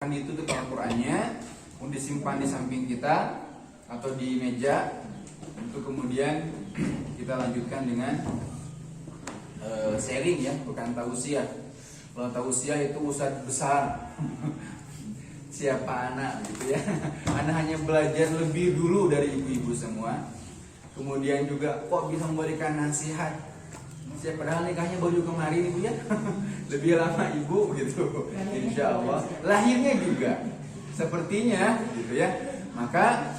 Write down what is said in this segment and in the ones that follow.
akan ditutup Al-Qur'annya, kemudian disimpan di samping kita atau di meja, untuk kemudian kita lanjutkan dengan sharing ya, bukan tausiah. Kalau tausiah itu ustadz besar siapa anak gitu ya. Anak hanya belajar lebih dulu dari ibu-ibu semua. Kemudian juga kok bisa memberikan nasihat. Padahal nikahnya baru kemarin ibu ya. Lebih lama ibu gitu. Insya Allah. Lahirnya juga sepertinya gitu ya. Maka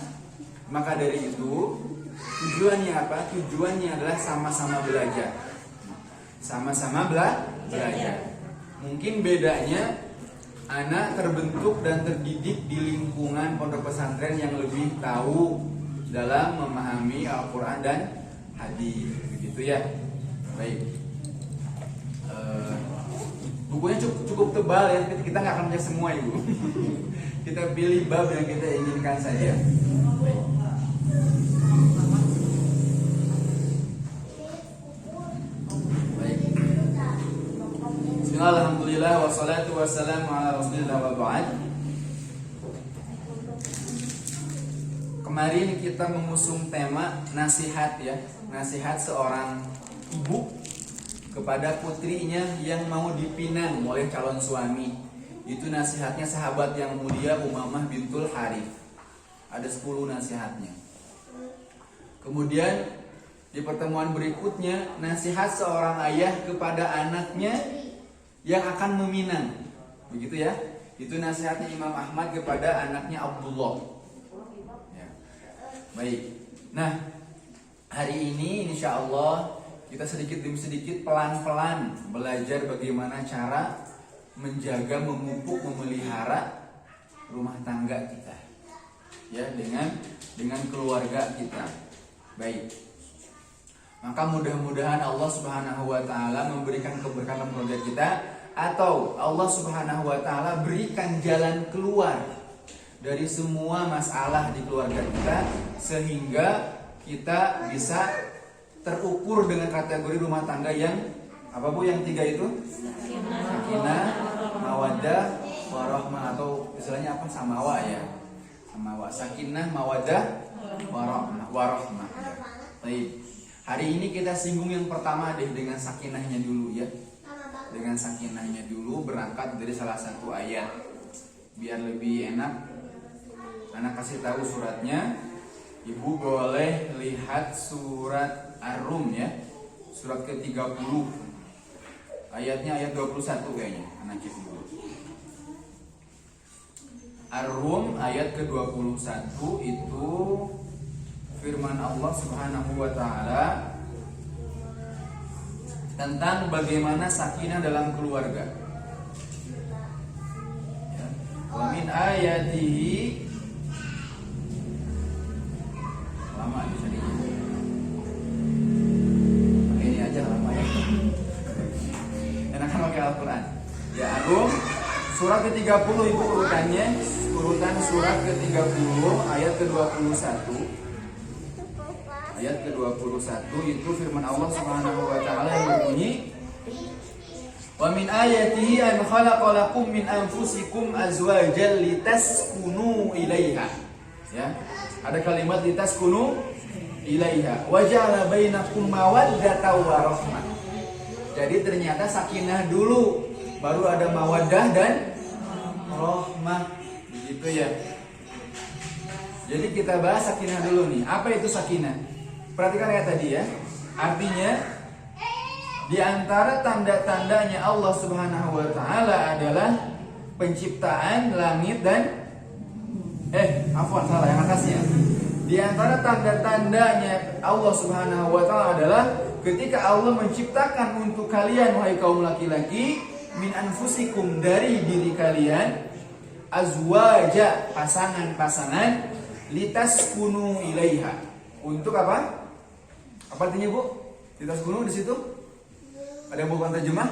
dari itu tujuannya apa? Tujuannya adalah sama-sama belajar. Sama-sama belajar. Mungkin bedanya anak terbentuk dan terdidik di lingkungan pondok pesantren yang lebih tahu dalam memahami Al-Quran dan hadis, begitu ya. Baik. Bukunya cukup tebal ya, kita nggak akan baca semua ibu. Kita pilih bab yang kita inginkan saja. Baik. Alhamdulillah wassalatu wassalamu ala rasulillah wa ba'd. Kemarin kita mengusung tema nasihat ya, nasihat seorang ibu kepada putrinya yang mau dipinang oleh calon suami. Itu nasihatnya sahabat yang mulia Umamah bintul Harith. Ada 10 nasihatnya. Kemudian di pertemuan berikutnya nasihat seorang ayah kepada anaknya yang akan meminang, begitu ya. Itu nasihatnya Imam Ahmad kepada anaknya Abdullah ya. Baik. Nah, hari ini insya Allah kita sedikit demi sedikit pelan-pelan belajar bagaimana cara menjaga, memupuk, memelihara rumah tangga kita ya, dengan keluarga kita. Baik. Maka mudah-mudahan Allah Subhanahu wa taala memberikan keberkahan keluarga kita, atau Allah Subhanahu wa taala berikan jalan keluar dari semua masalah di keluarga kita, sehingga kita bisa terukur dengan kategori rumah tangga yang apa Bu, yang 3 itu? Sakinah, mawaddah, warahmah, atau istilahnya apa? Samawa ya. Samawa, sakinah, mawaddah, warahmah. Baik. Hari ini kita singgung yang pertama deh, dengan sakinahnya dulu ya. Dengan sakinahnya dulu, berangkat dari salah satu ayat. Biar lebih enak, anak kasih tahu suratnya. Ibu boleh lihat surat Ar-Rum ya. Surat ke-30. Ayatnya ayat 21 kayaknya. Anak cek dulu. Ar-Rum ayat ke-21 itu firman Allah Subhanahu wa taala tentang bagaimana sakinah dalam keluarga. Ya. Wa min ayatihi, lama bisa dikit. Ini aja lama ya. Enakan pakai Al-Qur'an. Ya, Ar-Rum surat ke-30 Ibu urutannya, urutan surat ke-30 ayat ke-21. Ayat ke-21 itu firman Allah Subhanahu wa taala yang berbunyi, "Wa min ayatihi an khalaqalakum min anfusikum azwajan litaskunu ilaiha." Ya. Ada kalimat litaskunu ilaiha. Wa ja'ala bainakum mawaddatan wa rahmah. Jadi ternyata sakinah dulu, baru ada mawaddah dan rahmah. Begitu ya. Jadi kita bahas sakinah dulu nih. Apa itu sakinah? Perhatikan ayat tadi ya. Artinya di antara tanda-tandanya Allah Subhanahu wa taala adalah penciptaan langit dan salah yang atasnya. Di antara tanda-tandanya Allah Subhanahu wa taala adalah ketika Allah menciptakan untuk kalian wahai kaum laki-laki min anfusikum, dari diri kalian, azwaja, pasangan-pasangan, litaskunu ilaiha. Untuk apa? Apa artinya Bu? Litaskunu di situ? Ada yang bukan terjemah?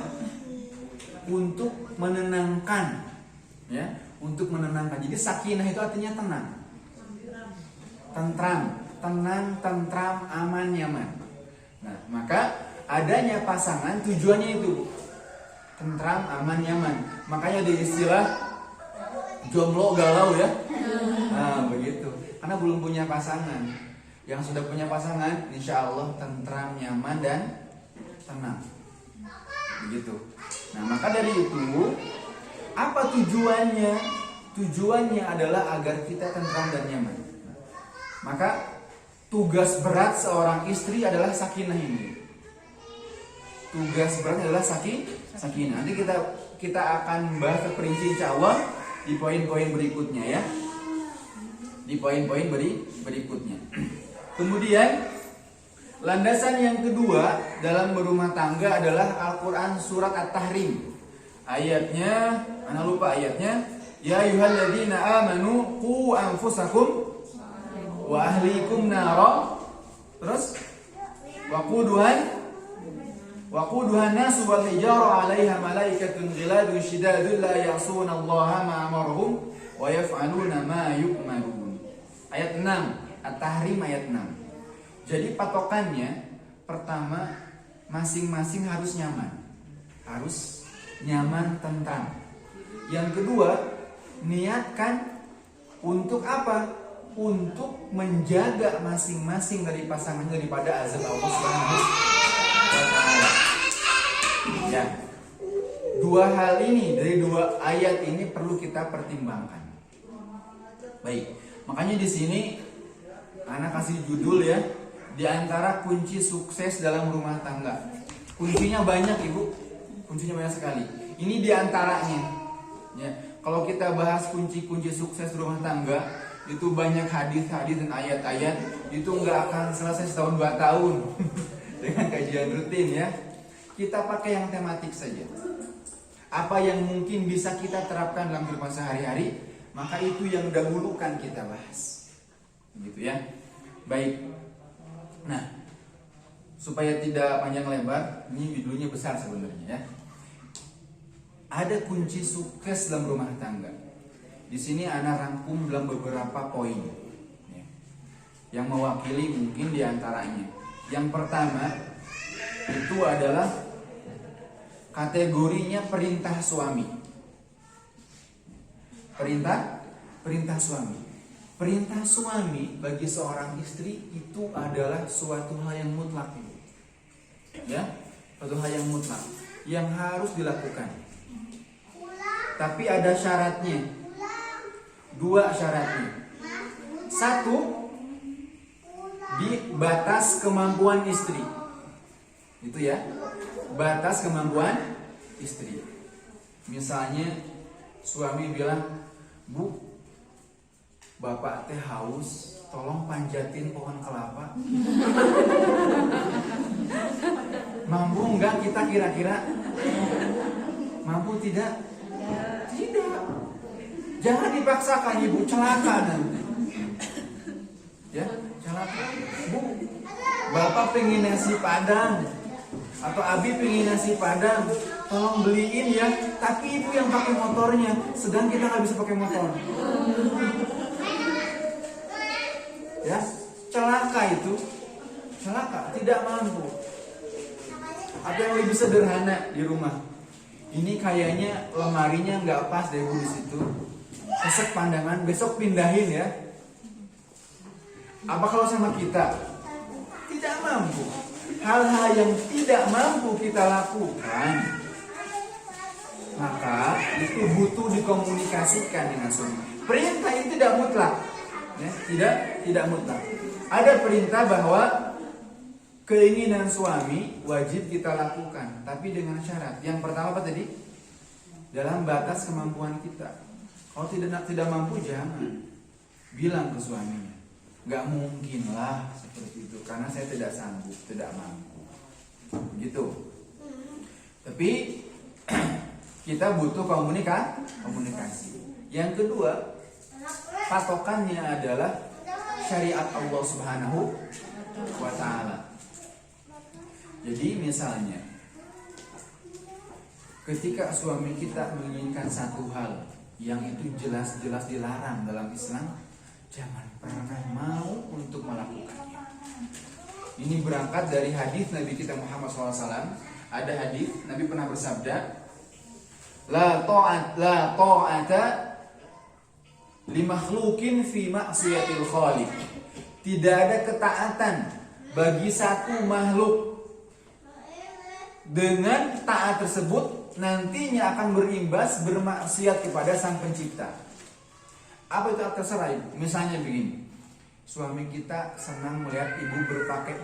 Untuk menenangkan, ya, untuk menenangkan. Jadi sakinah itu artinya tenang, tentram, aman, nyaman. Nah, maka adanya pasangan tujuannya itu tentram, aman, nyaman. Makanya ada istilah jomblo galau ya. Nah begitu, karena belum punya pasangan. Yang sudah punya pasangan, insya Allah tentram, nyaman dan tenang. Begitu. Nah maka dari itu, apa tujuannya? Tujuannya adalah agar kita tentram dan nyaman. Maka tugas berat seorang istri adalah sakinah ini. Tugas berat adalah sakinah. Nanti kita akan bahas terperinci insya Allah di poin-poin berikutnya ya. Di poin-poin berikutnya. Kemudian landasan yang kedua dalam berumah tangga adalah Al-Quran surat At-Tahrim. Ayatnya, ana lupa ayatnya. Ya ayyuhalladzina amanu qu anfusakum wa ahlikum nara. Terus waquduhan nasu wal hijara 'alaiha malaikatun ghiladun shidadun la ya'suna Allaha ma amarahum wa yaf'aluna ma yu'marun. Ayat 6 At-Tahrim ayat 6. Jadi patokannya pertama, masing-masing harus nyaman. Harus nyaman, tentram. Yang kedua, niatkan untuk apa? Untuk menjaga masing-masing dari pasangan daripada azab Allah Subhanahu wa taala. Ya. Dua hal ini dari dua ayat ini perlu kita pertimbangkan. Baik. Makanya di sini anak kasih judul ya, di antara kunci sukses dalam rumah tangga. Kuncinya banyak Ibu, kuncinya banyak sekali. Ini di antaranya. Ya, kalau kita bahas kunci-kunci sukses rumah tangga, itu banyak hadis-hadis dan ayat-ayat, itu nggak akan selesai setahun 2 tahun dengan kajian rutin ya. Kita pakai yang tematik saja. Apa yang mungkin bisa kita terapkan dalam kehidupan sehari-hari, maka itu yang dahulukan kita bahas. Gitu ya. Baik. Nah, supaya tidak panjang lebar, ini judulnya besar sebenarnya ya. Ada kunci sukses dalam rumah tangga. Di sini ana rangkum dalam beberapa poin ya, yang mewakili mungkin diantaranya. Yang pertama itu adalah kategorinya perintah suami. Perintah suami. Perintah suami bagi seorang istri itu adalah suatu hal yang mutlak, ya, suatu hal yang mutlak yang harus dilakukan. Tapi ada syaratnya, 2 syaratnya. 1, di batas kemampuan istri, itu ya, batas kemampuan istri. Misalnya suami bilang, Bu, Bapak teh haus, tolong panjatin pohon kelapa. Mampu enggak kita kira-kira? Mampu tidak? Tidak. Jangan dipaksakan Ibu, celaka nanti. Ya, celaka. Bu, Bapak pengen nasi padang atau Abi pengen nasi padang, tolong beliin ya. Tapi Ibu yang pakai motornya, sedang kita nggak bisa pakai motor. Ya, celaka itu, celaka, tidak mampu. Apa yang lebih sederhana di rumah? Ini kayaknya lemarinya nggak pas deh Bu di situ. Sesek pandangan, besok pindahin ya. Apa kalau sama kita? Tidak mampu. Hal-hal yang tidak mampu kita lakukan, maka itu butuh dikomunikasikan dengan suami. Perintah itu tidak mutlak. Ya, tidak mutlak. Ada perintah bahwa keinginan suami wajib kita lakukan, tapi dengan syarat. Yang pertama apa tadi? Dalam batas kemampuan kita. Kalau tidak mampu, jangan bilang ke suaminya, nggak mungkin lah seperti itu, karena saya tidak sanggup, tidak mampu. Gitu. Tapi kita butuh komunikasi. Yang kedua, patokannya adalah syariat Allah Subhanahu wa taala. Jadi misalnya ketika suami kita menginginkan satu hal yang itu jelas-jelas dilarang dalam Islam, jangan pernah mau untuk melakukannya. Ini berangkat dari hadis Nabi kita Muhammad SAW. Ada hadis Nabi pernah bersabda, la ta'ata limakhluqin fi ma'siyatil khaliq. Tidak ada ketaatan bagi satu makhluk. Dengan taat tersebut nantinya akan berimbas bermaksiat kepada Sang Pencipta. Apa itu terserah ibu? Misalnya begini, suami kita senang melihat ibu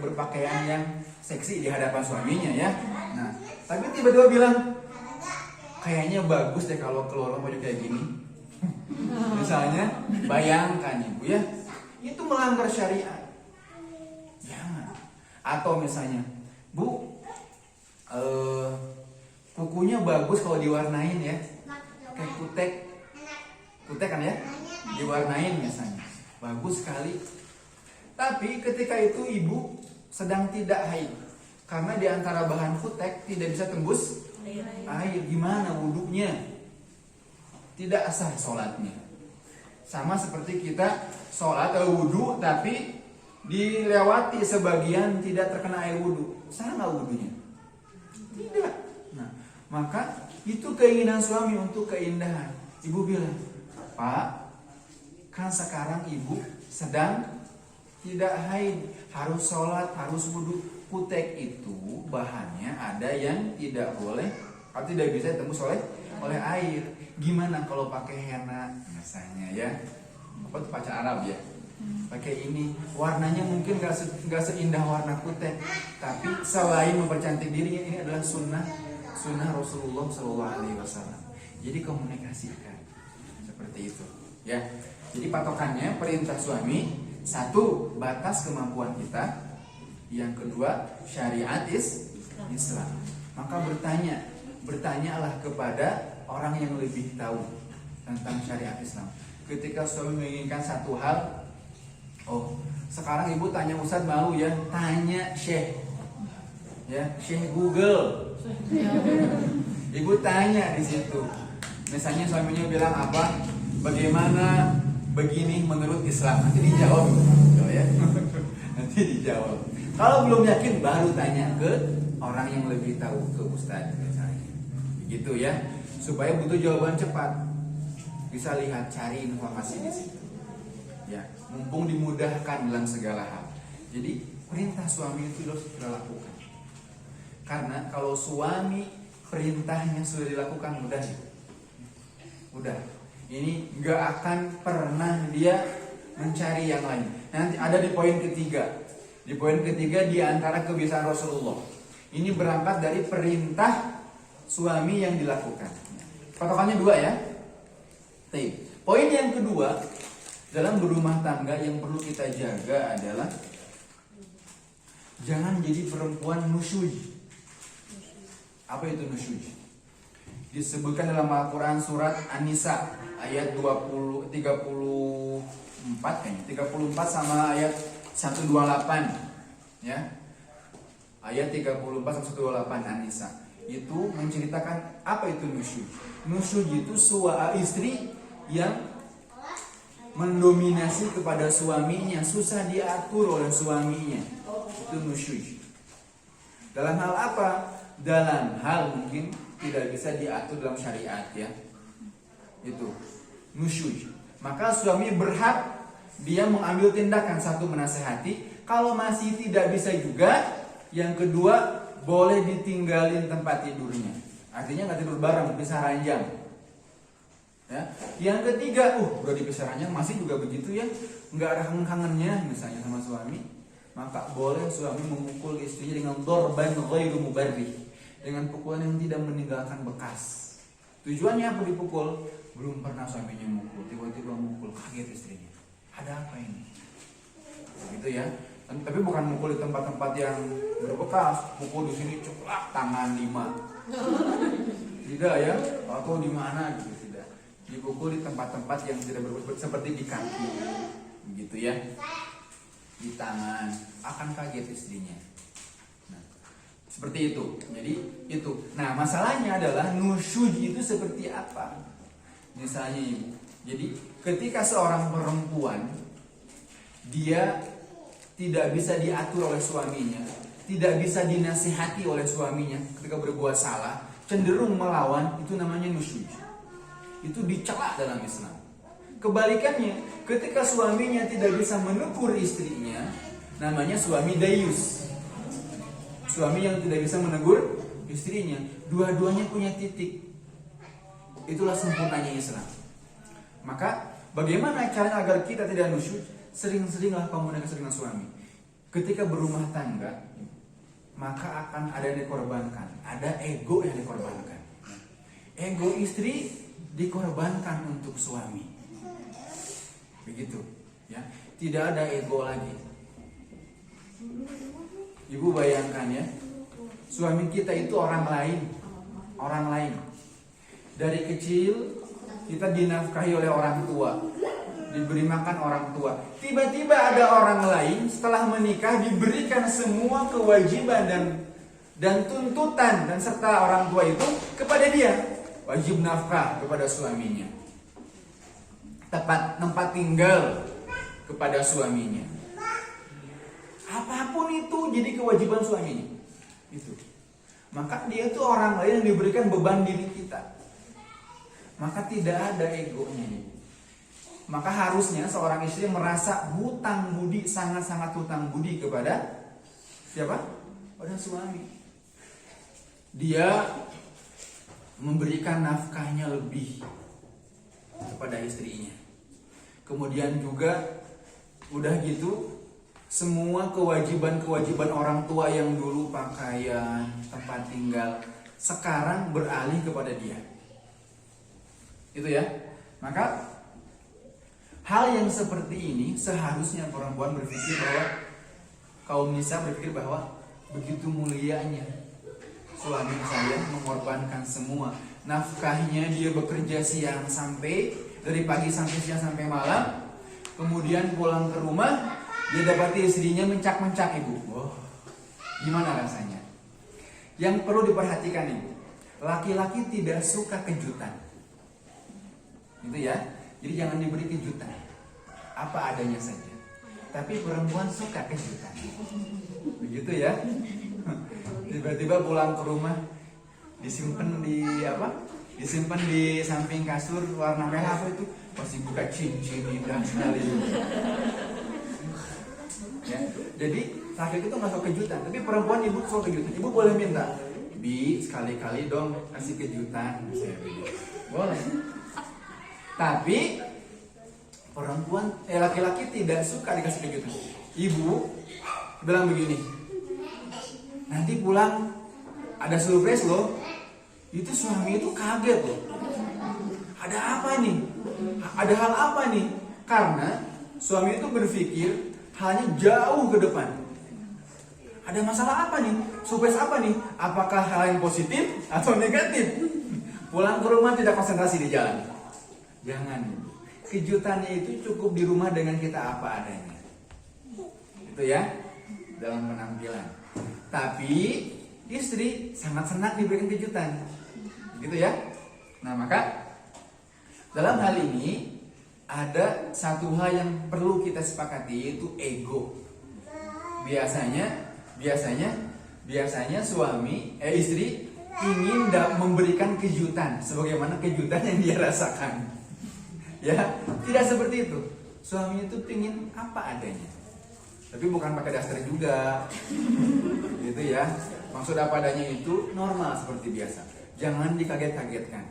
berpakaian yang seksi di hadapan suaminya ya. Nah, tapi tiba-tiba bilang, kayaknya bagus deh kalau keluar baju kayak gini. Misalnya, bayangkan ibu ya, itu melanggar syariat. Jangan. Atau misalnya, Bu, kukunya bagus kalau diwarnain ya, kayak kutek kan ya, diwarnain misalnya, bagus sekali. Tapi ketika itu ibu sedang tidak haid, karena di antara bahan kutek tidak bisa tembus air, gimana wudhunya? Tidak sah sholatnya. Sama seperti kita sholat atau wudhu tapi dilewati sebagian tidak terkena air wudhu, sah nggak wudhunya? Tidak. Nah, maka itu keinginan suami untuk keindahan. Ibu bilang, Pak, kan sekarang ibu sedang tidak haid, harus sholat, harus wudhu. Kutek itu bahannya ada yang tidak boleh atau tidak bisa ditembus oleh air. Gimana kalau pakai henna misalnya ya? Apa tuh pacar Arab ya? Pakai ini, warnanya mungkin gak seindah warna kutek, tapi selain mempercantik dirinya, ini adalah sunnah Rasulullah SAW. Jadi komunikasikan seperti itu ya. Jadi patokannya perintah suami, satu, batas kemampuan kita, yang kedua, syariat Islam. Maka bertanyalah kepada orang yang lebih tahu tentang syariat Islam. Ketika suami menginginkan satu hal, oh, sekarang ibu tanya Ustadz malu ya, tanya Syekh. Ya, Syekh Google. Ibu tanya di situ. Misalnya suaminya bilang apa? Bagaimana begini menurut Islam? Nanti dijawab, ya. Nanti dijawab. Kalau belum yakin baru tanya ke orang yang lebih tahu, ke Ustadz misalnya. Begitu ya. Supaya butuh jawaban cepat. Bisa lihat, cari informasi di situ. Ya, mumpung dimudahkan dalam segala hal. Jadi perintah suami itu harus kita lakukan. Karena kalau suami perintahnya sudah dilakukan, udah. Ini nggak akan pernah dia mencari yang lain. Nanti ada di poin ketiga. Di poin ketiga di antara kebiasaan Rasulullah. Ini berangkat dari perintah suami yang dilakukan. Patokannya dua ya. Poin yang kedua, dalam berumah tangga yang perlu kita jaga adalah jangan jadi perempuan nusyuj. Apa itu nusyuj? Disebutkan dalam Al-Quran surat An-Nisa ayat 34 kayaknya, 34 sama ayat 128 ya. Ayat 34 sama 128 An-Nisa itu menceritakan apa itu nusyuj. Nusyuj itu istri yang mendominasi kepada suaminya, susah diatur oleh suaminya. Itu nusyuj. Dalam hal apa? Dalam hal mungkin tidak bisa diatur dalam syariat ya. Itu nusyuj. Maka suami berhak dia mengambil tindakan, satu menasehati, kalau masih tidak bisa juga, yang kedua boleh ditinggalin tempat tidurnya. Artinya nggak tidur bareng, bisa ranjang. Ya. Yang ketiga, udah dipisah ranjang masih juga begitu ya, nggak ada kangen-kangennya misalnya sama suami, maka boleh suami memukul istrinya dengan dorban ghairu mubarrih, dengan pukulan yang tidak meninggalkan bekas. Tujuannya apa dipukul? Belum pernah suaminya mukul, tiba-tiba mukul, kaget istrinya. Ada apa ini? Begitu ya. Tapi bukan mukul di tempat-tempat yang berbekas, pukul di sini ceplak tangan 5. Tidak ya, atau di mana gitu, tidak. Dipukul di tempat-tempat yang tidak berbekas, seperti di kaki. Begitu ya. Di tangan, akan kaget istrinya. Nah, seperti itu. Jadi itu. Nah, masalahnya adalah nusyuj itu seperti apa? Misalnya ibu. Jadi ketika seorang perempuan dia tidak bisa diatur oleh suaminya, tidak bisa dinasihati oleh suaminya ketika berbuat salah, cenderung melawan, itu namanya nusyuj. Itu dicela dalam Islam. Kebalikannya, ketika suaminya tidak bisa menegur istrinya, namanya suami dayus. Suami yang tidak bisa menegur istrinya, dua-duanya punya titik. Itulah sempurnanya Islam. Maka bagaimana caranya agar kita tidak nusyuz? Sering-seringlah komunikasi dengan suami. Ketika berumah tangga, maka akan ada yang dikorbankan, ada ego yang dikorbankan. Ego istri dikorbankan untuk suami. Begitu, ya. Tidak ada ego lagi. Ibu bayangkan ya, suami kita itu orang lain. Dari kecil kita dinafkahi oleh orang tua, diberi makan orang tua. Tiba-tiba ada orang lain setelah menikah diberikan semua kewajiban dan tuntutan dan serta orang tua itu kepada dia. Wajib nafkah kepada suaminya, tempat tinggal kepada suaminya. Apapun itu jadi kewajiban suaminya. Itu. Maka dia itu orang lain yang diberikan beban diri kita. Maka tidak ada egonya. Maka harusnya seorang istri merasa hutang budi, sangat-sangat hutang budi kepada siapa? Pada suami. Dia memberikan nafkahnya lebih kepada istrinya. Kemudian juga udah gitu, semua kewajiban-kewajiban orang tua yang dulu pakaian, tempat tinggal, sekarang beralih kepada dia. Itu ya. Maka hal yang seperti ini seharusnya perempuan berpikir bahwa, kaum nisa berpikir bahwa begitu mulianya suami saya mengorbankan semua nafkahnya, dia bekerja siang sampai dari pagi sampai siang sampai malam, kemudian pulang ke rumah dia dapati istrinya mencak-mencak ibu. Wow, gimana rasanya? Yang perlu diperhatikan ibu, laki-laki tidak suka kejutan, itu ya. Jadi jangan diberi kejutan, apa adanya saja. Tapi perempuan suka kejutan, begitu ya. Tiba-tiba pulang ke rumah disimpan di samping kasur warna merah apa itu, pasti buka cincin indah sekali. Ya, jadi laki-laki itu nggak suka kejutan, tapi perempuan ibu suka kejutan. Ibu boleh minta, Bi, sekali-kali dong kasih kejutan, boleh. Tapi perempuan, laki-laki tidak suka dikasih kejutan. Ibu bilang begini, nanti pulang ada surprise loh. Itu suami itu kaget loh. Ada apa nih? Ada hal apa nih? Karena suami itu berpikir halnya jauh ke depan. Ada masalah apa nih? Surprise apa nih? Apakah hal yang positif atau negatif? Pulang ke rumah tidak konsentrasi di jalan. Jangan. Kejutannya itu cukup di rumah dengan kita apa adanya. Itu ya, dalam penampilan. Tapi istri sangat senang diberikan kejutan. Gitu ya. Nah, maka dalam hal ini ada satu hal yang perlu kita sepakati, yaitu ego. Biasanya istri ingin memberikan kejutan sebagaimana kejutan yang dia rasakan. Ya, tidak seperti itu. Suaminya itu pingin apa adanya. Tapi bukan pakai daster juga. Gitu ya. Maksud apa adanya itu normal seperti biasa. Jangan dikaget-kagetkan.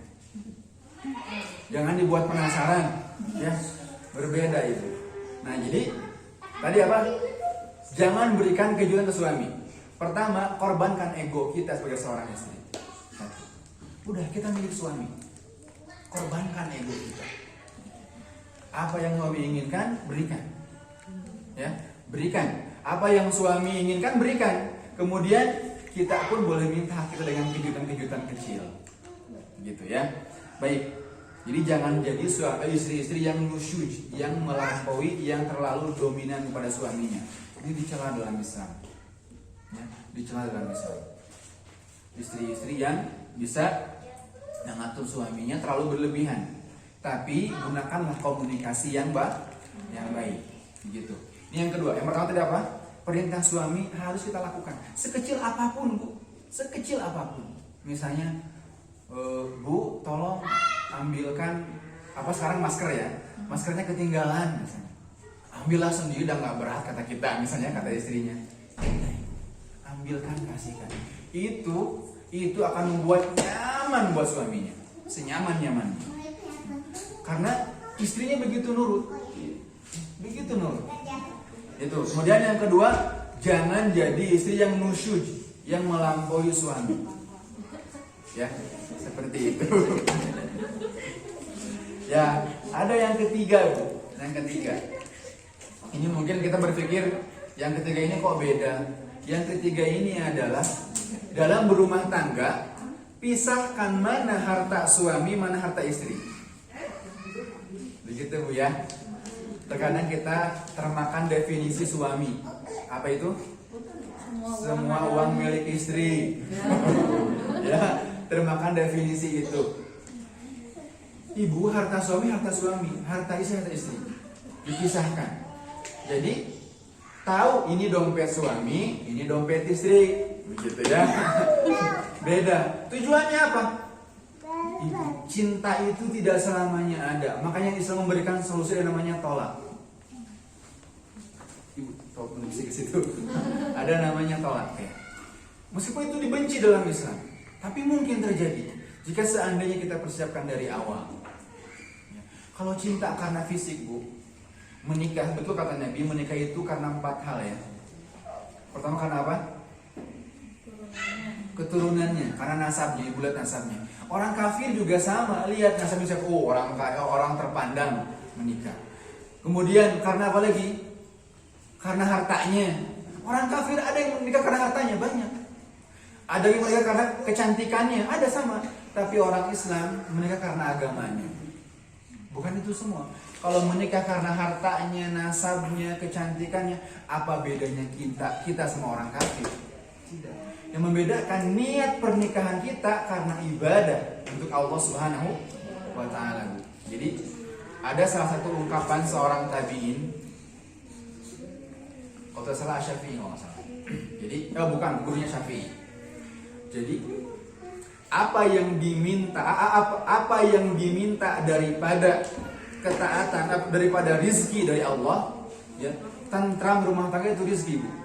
Jangan dibuat penasaran, ya. Berbeda itu. Nah, jadi tadi apa? Jangan berikan kejutan ke suami. Pertama, korbankan ego kita sebagai seorang istri. Udah, kita milik suami. Korbankan ego kita. Apa yang suami inginkan, berikan. Ya, berikan. Apa yang suami inginkan, berikan. Kemudian kita pun boleh minta hak kita dengan kejutan-kejutan kecil. Gitu ya. Baik. Jadi jangan jadi istri-istri yang nusyuz, yang melampaui, yang terlalu dominan kepada suaminya. Ini dicela dalam Islam. Ya, dicela dalam Islam. Istri-istri yang bisa mengatur suaminya terlalu berlebihan. Tapi gunakanlah komunikasi yang baik. Begitu. Ini yang kedua. Yang pertama tadi apa? Perintah suami harus kita lakukan. Sekecil apapun, Bu. Sekecil apapun. Misalnya, Bu, tolong ambilkan apa sekarang masker ya, maskernya ketinggalan misalnya. Ambillah sendiri, udah nggak berat kata kita, misalnya kata istrinya. Ambilkan, kasihkan. Itu akan membuat nyaman buat suaminya, senyaman-nyamannya. Karena istrinya begitu nurut. Itu. Kemudian yang kedua, jangan jadi istri yang nusyuj, yang melampaui suami. Ya, seperti itu. Ya, ada yang ketiga, Bu. Yang ketiga. Ini mungkin kita berpikir yang ketiga ini kok beda. Yang ketiga ini adalah dalam berumah tangga, pisahkan mana harta suami, mana harta istri. Begitu, Bu ya. Terkadang kita termakan definisi suami. Apa itu? Semua uang milik istri. Ya, termakan definisi itu. Ibu, harta suami, harta istri, dipisahkan. Jadi tahu ini dompet suami, ini dompet istri, begitu ya. Beda. Tujuannya apa? Ibu, cinta itu tidak selamanya ada. Makanya Islam memberikan solusi yang namanya tolak. Ibu, tolak menulis ke situ. Ada namanya tolak ya. Meskipun itu dibenci dalam Islam, tapi mungkin terjadi jika seandainya kita persiapkan dari awal. Ya. Kalau cinta karena fisik, Bu, menikah, betul kata Nabi, menikah itu karena 4 hal ya. Pertama karena apa? Keturunannya, karena nasabnya, ibu lihat nasabnya. Orang kafir juga sama, lihat nasabnya, orang kaya, orang terpandang menikah. Kemudian karena apa lagi? Karena hartanya. Orang kafir ada yang menikah karena hartanya, banyak. Ada yang menikah karena kecantikannya, ada sama. Tapi orang Islam menikah karena agamanya. Bukan itu semua. Kalau menikah karena hartanya, nasabnya, kecantikannya, apa bedanya kita sama orang kafir? Tidak. Yang membedakan niat pernikahan kita karena ibadah untuk Allah Subhanahu wa ta'ala. Jadi ada salah satu ungkapan seorang tabi'in, kalau tidak salah Syafi'i, kalau salah. Jadi bukan, gurunya Syafi'i. Jadi apa yang diminta daripada ketaatan, daripada rizki dari Allah, ya, tentram rumah tangga itu rizki, Bu.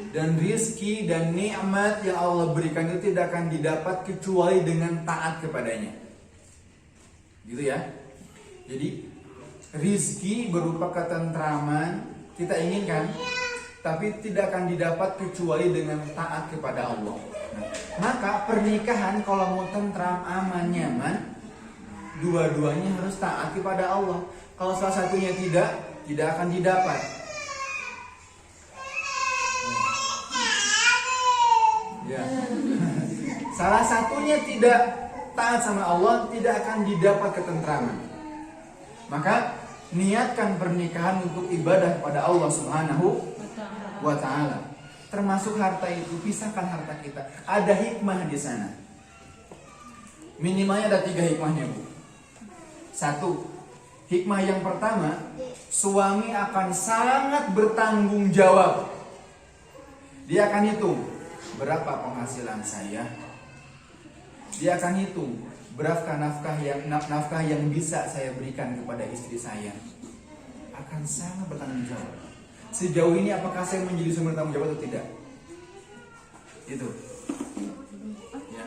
Dan rizki dan nikmat yang Allah berikan itu tidak akan didapat kecuali dengan taat kepadanya. Gitu ya. Jadi rizki berupa ketentraman kita inginkan, tapi tidak akan didapat kecuali dengan taat kepada Allah. Nah, maka pernikahan kalau mau tentram, aman, nyaman, dua-duanya harus taat kepada Allah. Kalau salah satunya tidak akan didapat. Ya. Salah satunya tidak taat sama Allah, tidak akan didapat ketentraman. Maka niatkan pernikahan untuk ibadah kepada Allah Subhanahu wa ta'ala. Termasuk harta itu, pisahkan harta kita. Ada hikmah di sana. Minimalnya ada 3 hikmahnya, Bu. 1, hikmah yang pertama, suami akan sangat bertanggung jawab. Dia akan hitung berapa penghasilan saya. Dia akan hitung berapa nafkah yang bisa saya berikan kepada istri saya. Akan sangat bertanggung jawab. Sejauh ini apakah saya menjadi sumber tanggung jawab atau tidak? Itu. Ya.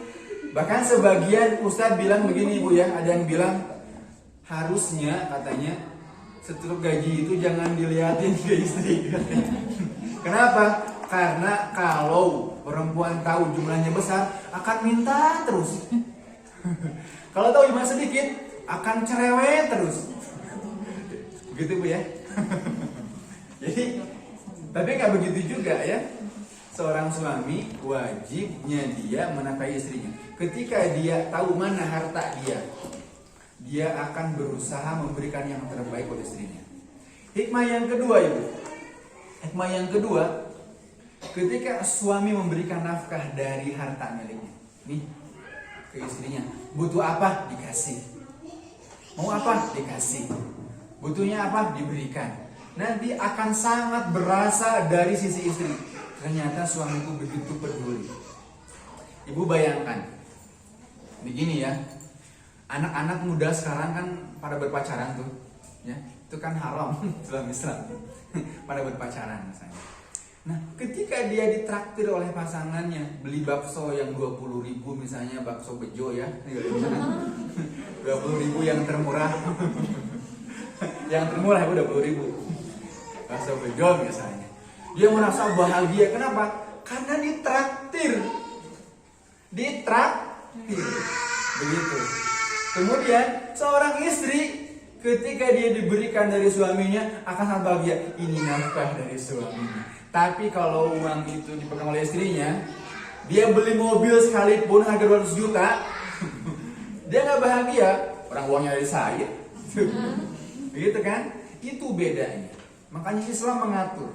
Bahkan sebagian ustadz bilang begini, Bu ya, ada yang bilang harusnya katanya setruk gaji itu jangan dilihatin ke istri. Kenapa? Karena kalau perempuan tahu jumlahnya besar akan minta terus. Kalau tahu jumlah sedikit akan cerewet terus. Begitu, Bu ya. Jadi, tapi nggak begitu juga ya. Seorang suami wajibnya dia menafkahi istrinya. Ketika dia tahu mana harta dia akan berusaha memberikan yang terbaik buat istrinya. Hikmah yang kedua, Ibu. Hikmah yang kedua, ketika suami memberikan nafkah dari harta miliknya, nih ke istrinya, butuh apa? Dikasih. Mau apa? Dikasih. Butuhnya apa? Diberikan. Nanti akan sangat berasa dari sisi istri. Ternyata suamiku begitu peduli. Ibu bayangkan, begini ya, anak-anak muda sekarang kan pada berpacaran tuh, ya itu kan haram dalam Islam. Pada berpacaran misalnya. Nah, ketika dia ditraktir oleh pasangannya beli bakso yang 20.000 misalnya, bakso bejo ya, 20.000 yang termurah, yang termurah 20.000, bakso bejo misalnya, dia merasa bahagia. Kenapa? Karena ditraktir, begitu. Kemudian seorang istri ketika dia diberikan dari suaminya akan sangat bahagia, ini nafkah dari suaminya. Tapi kalau uang itu dipegang oleh istrinya, dia beli mobil sekalipun harga 200 juta, dia nggak bahagia. Orang uangnya dari saya, begitu kan? Itu bedanya. Makanya Islam mengatur,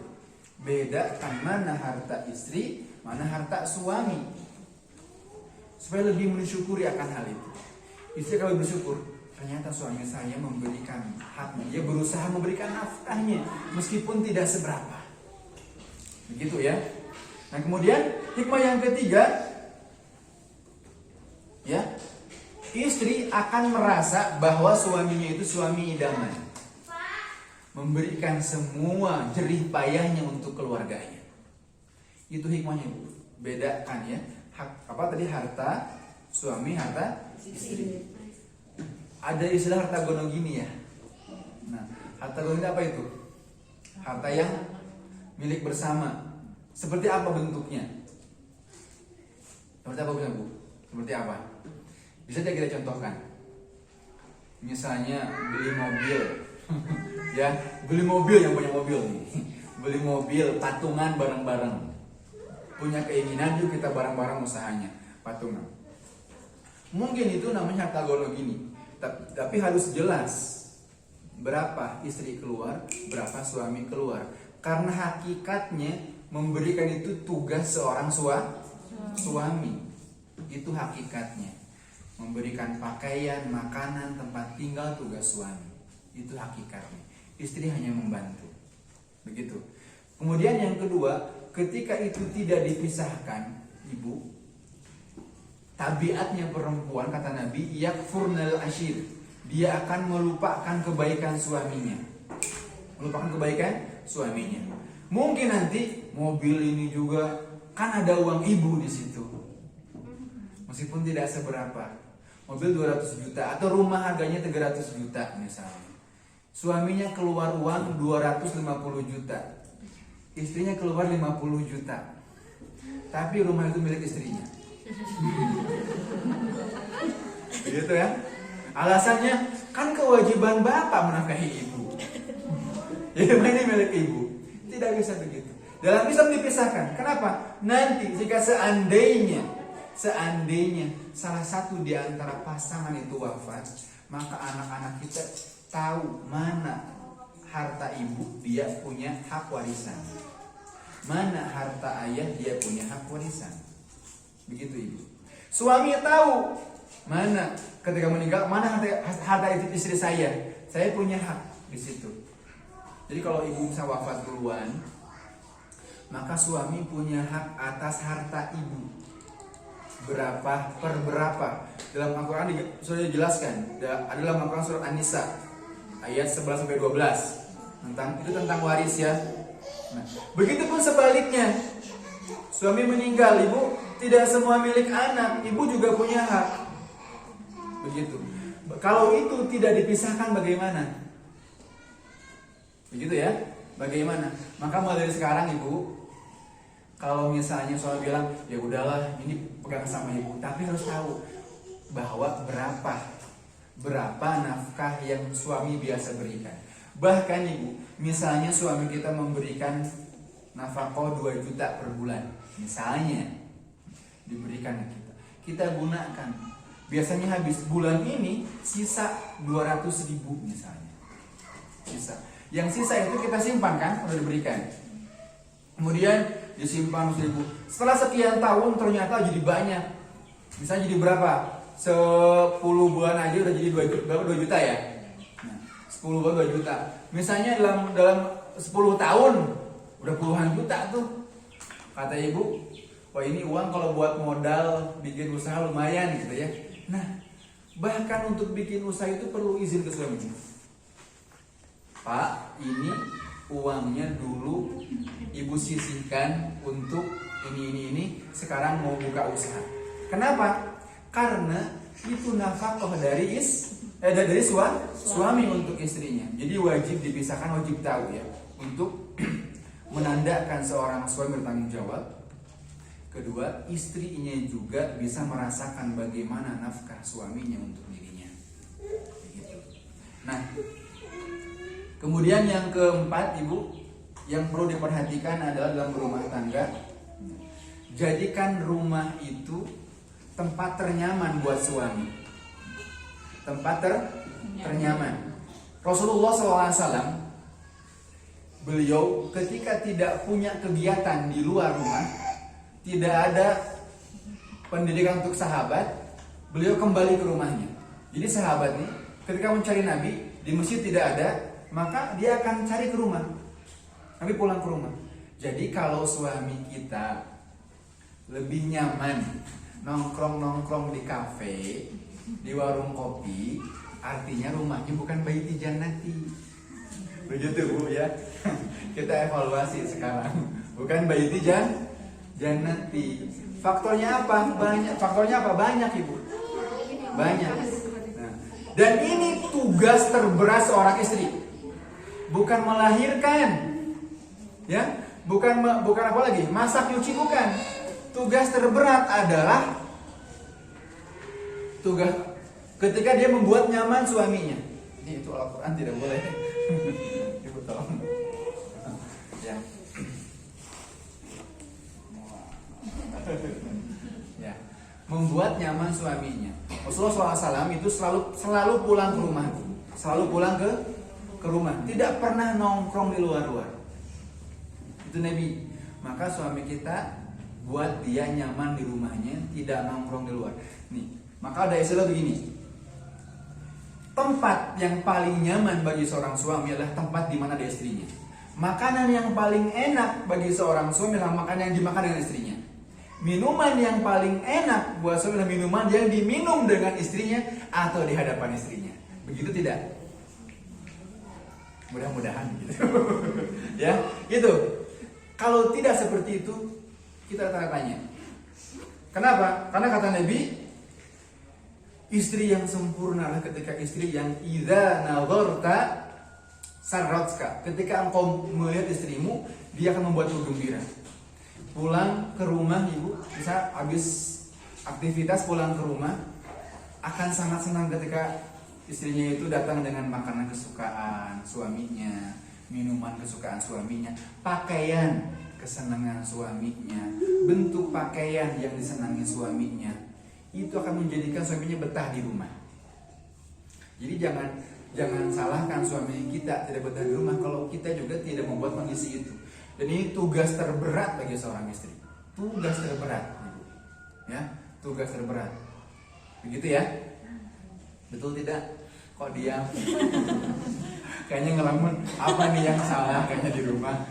bedakan mana harta istri, mana harta suami, supaya lebih mensyukuri akan hal itu. Istri kalau bersyukur, ternyata suami saya memberikan haknya, dia berusaha memberikan nafkahnya meskipun tidak seberapa. Begitu ya. Nah, kemudian hikmah yang ketiga, ya, istri akan merasa bahwa suaminya itu suami idaman, memberikan semua jerih payahnya untuk keluarganya. Itu hikmahnya, Bu. Bedakan ya, harta suami, harta istri. Ada istilah harta gono gini ya. Nah, harta gono ini apa itu? Harta yang milik bersama. Seperti apa bentuknya? Seperti apa, Bu? Seperti apa? Bisa tidak kita contohkan? Misalnya beli mobil, ya, beli mobil yang punya mobil nih, beli mobil patungan bareng-bareng. Punya keinginan yuk kita bareng-bareng usahanya, patungan. Mungkin itu namanya harta gono gini. Tapi harus jelas berapa istri keluar, berapa suami keluar. Karena hakikatnya memberikan itu tugas seorang suami. Itu hakikatnya. Memberikan pakaian, makanan, tempat tinggal, tugas suami. Itu hakikatnya. Istri hanya membantu. Begitu. Kemudian yang kedua, ketika itu tidak dipisahkan, Ibu, tabiatnya perempuan, kata Nabi, yakfurnal ashir, dia akan melupakan kebaikan suaminya. Melupakan kebaikan suaminya. Mungkin nanti mobil ini juga kan ada uang ibu di situ. Meskipun tidak seberapa. Mobil 200 juta atau rumah harganya 300 juta misalnya. Suaminya keluar uang 250 juta. Istrinya keluar 50 juta. Tapi rumah itu milik istrinya. Begitu ya. Alasannya kan kewajiban bapak menafkahi ibu. Jadi ini milik ibu. Tidak bisa begitu. Dalam Islam dipisahkan. Kenapa? Nanti jika seandainya salah satu di antara pasangan itu wafat, maka anak-anak kita tahu mana harta ibu, dia punya hak warisan. Mana harta ayah, dia punya hak warisan. Begitu Ibu. Suami tahu mana ketika meninggal, mana harta itu istri saya punya hak di situ. Jadi kalau ibu bisa wafat duluan, maka suami punya hak atas harta ibu. Berapa per berapa? Dalam Al-Quran sudah dijelaskan. Ada dalam Al-Quran surat An-Nisa ayat 11 sampai 12 tentang waris ya. Nah, begitupun sebaliknya. Suami meninggal, ibu tidak semua milik anak, ibu juga punya hak. Begitu. Kalau itu tidak dipisahkan bagaimana? Begitu ya? Bagaimana? Maka mulai dari sekarang ibu, kalau misalnya suami bilang, ya udahlah, ini pegang sama ibu, tapi harus tahu bahwa berapa nafkah yang suami biasa berikan. Bahkan ibu, misalnya suami kita memberikan nafkah 2 juta per bulan, misalnya diberikan kita gunakan. Biasanya habis bulan ini sisa 200.000 misalnya. Yang sisa itu kita simpan kan, udah diberikan. Kemudian disimpan 1.000. Setelah sekian tahun ternyata jadi banyak. Misalnya jadi berapa? 10 bulan aja udah jadi 2 juta ya. Nah, 10 bulan 2 juta. Misalnya dalam 10 tahun udah puluhan juta tuh. Kata ibu, wah ini uang kalau buat modal bikin usaha lumayan gitu ya. Nah, Bahkan untuk bikin usaha itu perlu izin ke suaminya. Pak, ini uangnya dulu ibu sisihkan untuk ini. Sekarang mau buka usaha. Kenapa? Karena itu nafkah dari suami untuk istrinya. Jadi wajib dipisahkan, wajib tahu ya, untuk menandakan seorang suami bertanggung jawab. Kedua, istrinya juga bisa merasakan bagaimana nafkah suaminya untuk dirinya. Begitu. Nah, kemudian yang keempat, Ibu, yang perlu diperhatikan adalah dalam rumah tangga, jadikan rumah itu tempat ternyaman buat suami. Tempat ternyaman. Rasulullah SAW, beliau ketika tidak punya kegiatan di luar rumah, tidak ada pendidikan untuk sahabat, beliau kembali ke rumahnya. Jadi sahabat nih, ketika mencari Nabi, di masjid tidak ada, maka dia akan cari ke rumah. Nabi pulang ke rumah. Jadi kalau suami kita lebih nyaman nongkrong di kafe, di warung kopi, artinya rumahnya bukan baiti jannati. Begitu Bu ya. Kita evaluasi sekarang. Bukan baiti jannati. Faktornya apa? Banyak Ibu. Banyak. Nah, dan ini tugas terberat seorang istri. Bukan melahirkan. Ya, bukan apa lagi? Masak nyuci bukan. Tugas terberat adalah tugas ketika dia membuat nyaman suaminya. Ini itu Al-Qur'an tidak boleh. Ibu tolong. Ya. Ya. Membuat nyaman suaminya. Rasulullah SAW itu selalu pulang ke rumah. Selalu pulang ke rumah. Tidak pernah nongkrong di luar. Itu Nabi. Maka suami kita buat dia nyaman di rumahnya, tidak nongkrong di luar. Nih, maka ada istilah begini. Tempat yang paling nyaman bagi seorang suami adalah tempat di mana ada istrinya. Makanan yang paling enak bagi seorang suami adalah makanan yang dimakan dengan istrinya. Minuman yang paling enak buat suami adalah minuman yang diminum dengan istrinya atau di hadapan istrinya. Begitu tidak? Mudah-mudahan gitu. Ya, gitu. Kalau tidak seperti itu, kita tanya. Kenapa? Karena kata Nabi, istri yang sempurna adalah ketika istri yang idza nazarta sarratka. Ketika engkau melihat istrimu, dia akan membuatmu gembira. Pulang ke rumah Ibu, bisa habis aktivitas pulang ke rumah, akan sangat senang ketika istrinya itu datang dengan makanan kesukaan suaminya, minuman kesukaan suaminya, pakaian kesenangan suaminya, bentuk pakaian yang disenangi suaminya. Itu akan menjadikan suaminya betah di rumah. Jadi jangan salahkan suami kita tidak betah di rumah kalau kita juga tidak membuat kondisi itu. Dan ini tugas terberat bagi seorang istri. Tugas terberat, Ibu. Ya, tugas terberat. Begitu ya? Betul tidak? Kok diam? Kayaknya ngelamun, apa nih yang salah kayaknya di rumah?